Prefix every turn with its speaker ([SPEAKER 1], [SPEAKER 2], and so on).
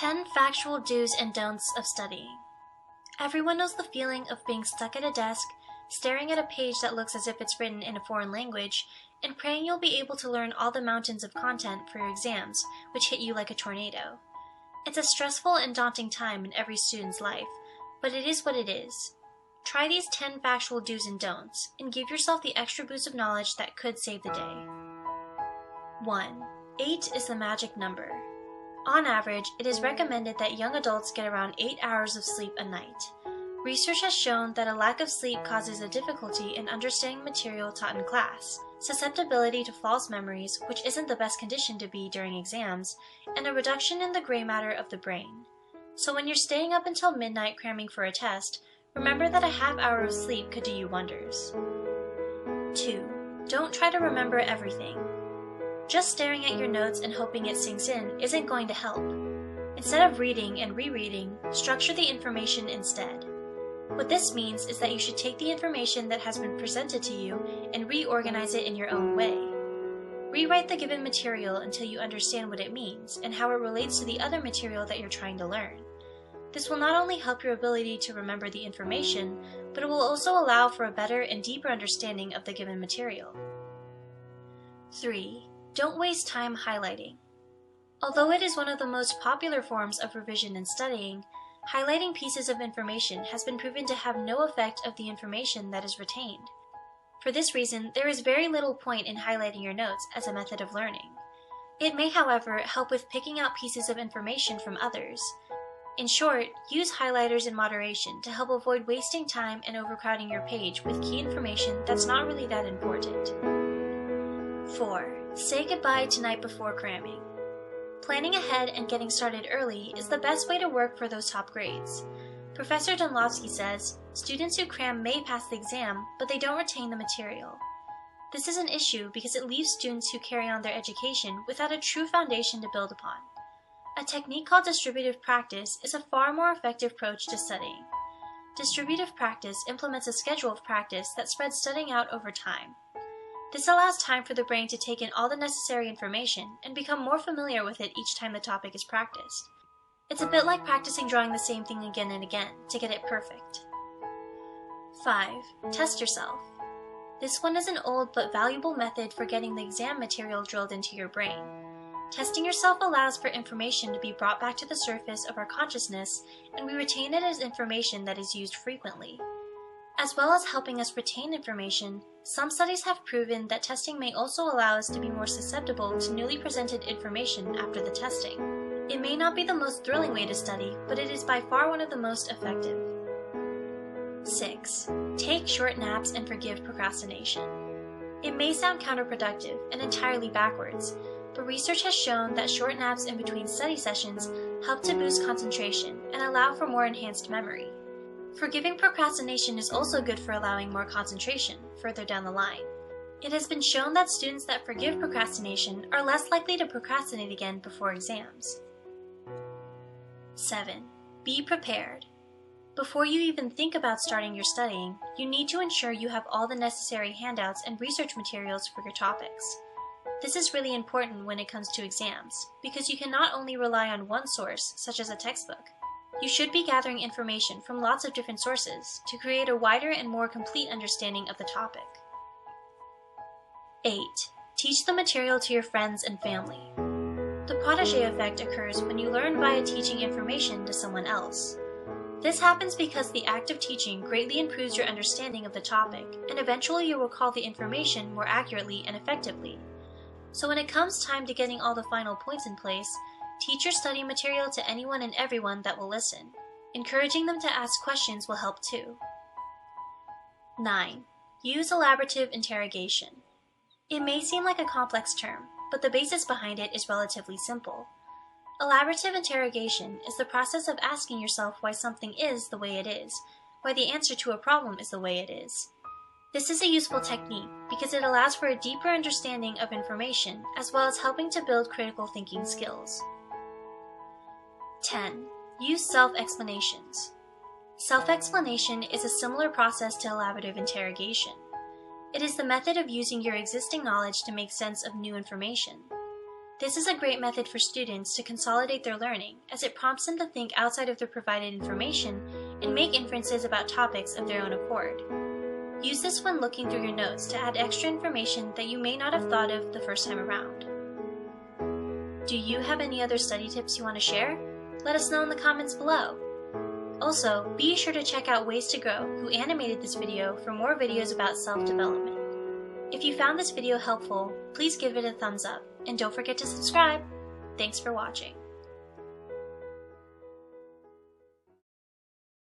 [SPEAKER 1] 10 Factual Do's and Don'ts of Studying. Everyone knows the feeling of being stuck at a desk, staring at a page that looks as if it's written in a foreign language, and praying you'll be able to learn all the mountains of content for your exams, which hit you like a tornado. It's a stressful and daunting time in every student's life, but it is what it is. Try these 10 factual do's and don'ts, and give yourself the extra boost of knowledge that could save the day. 1. 8 is the magic number. On average, it is recommended that young adults get around 8 hours of sleep a night. Research has shown that a lack of sleep causes a difficulty in understanding material taught in class, susceptibility to false memories, which isn't the best condition to be during exams, and a reduction in the gray matter of the brain. So when you're staying up until midnight cramming for a test, remember that a half hour of sleep could do you wonders. 2. Don't try to remember everything. Just staring at your notes and hoping it sinks in isn't going to help. Instead of reading and rereading, structure the information instead. What this means is that you should take the information that has been presented to you and reorganize it in your own way. Rewrite the given material until you understand what it means and how it relates to the other material that you're trying to learn. This will not only help your ability to remember the information, but it will also allow for a better and deeper understanding of the given material. 3. Don't waste time highlighting. Although it is one of the most popular forms of revision and studying, highlighting pieces of information has been proven to have no effect of the information that is retained. For this reason, there is very little point in highlighting your notes as a method of learning. It may, however, help with picking out pieces of information from others. In short, use highlighters in moderation to help avoid wasting time and overcrowding your page with key information that's not really that important. 4. Say goodbye to night before cramming. Planning ahead and getting started early is the best way to work for those top grades. Professor Dunlowski says, students who cram may pass the exam, but they don't retain the material. This is an issue because it leaves students who carry on their education without a true foundation to build upon. A technique called distributive practice is a far more effective approach to studying. Distributive practice implements a schedule of practice that spreads studying out over time. This allows time for the brain to take in all the necessary information and become more familiar with it each time the topic is practiced. It's a bit like practicing drawing the same thing again and again to get it perfect. 5. Test yourself. This one is an old but valuable method for getting the exam material drilled into your brain. Testing yourself allows for information to be brought back to the surface of our consciousness, and we retain it as information that is used frequently. As well as helping us retain information, some studies have proven that testing may also allow us to be more susceptible to newly presented information after the testing. It may not be the most thrilling way to study, but it is by far one of the most effective. 6. Take short naps and forgive procrastination. It may sound counterproductive and entirely backwards, but research has shown that short naps in between study sessions help to boost concentration and allow for more enhanced memory. Forgiving procrastination is also good for allowing more concentration further down the line. It has been shown that students that forgive procrastination are less likely to procrastinate again before exams. 7. Be prepared. Before you even think about starting your studying, you need to ensure you have all the necessary handouts and research materials for your topics. This is really important when it comes to exams, because you can not only rely on one source, such as a textbook. You should be gathering information from lots of different sources to create a wider and more complete understanding of the topic. 8. Teach the material to your friends and family. The protégé effect occurs when you learn via teaching information to someone else. This happens because the act of teaching greatly improves your understanding of the topic, and eventually you will recall the information more accurately and effectively. So when it comes time to getting all the final points in place, teach your study material to anyone and everyone that will listen. Encouraging them to ask questions will help too. 9. Use elaborative interrogation. It may seem like a complex term, but the basis behind it is relatively simple. Elaborative interrogation is the process of asking yourself why something is the way it is, why the answer to a problem is the way it is. This is a useful technique because it allows for a deeper understanding of information as well as helping to build critical thinking skills. 10. Use self-explanations. Self-explanation is a similar process to elaborative interrogation. It is the method of using your existing knowledge to make sense of new information. This is a great method for students to consolidate their learning, as it prompts them to think outside of their provided information and make inferences about topics of their own accord. Use this when looking through your notes to add extra information that you may not have thought of the first time around. Do you have any other study tips you want to share? Let us know in the comments below. Also, be sure to check out Ways to Grow, who animated this video, for more videos about self-development. If you found this video helpful, please give it a thumbs up, and don't forget to subscribe. Thanks for watching.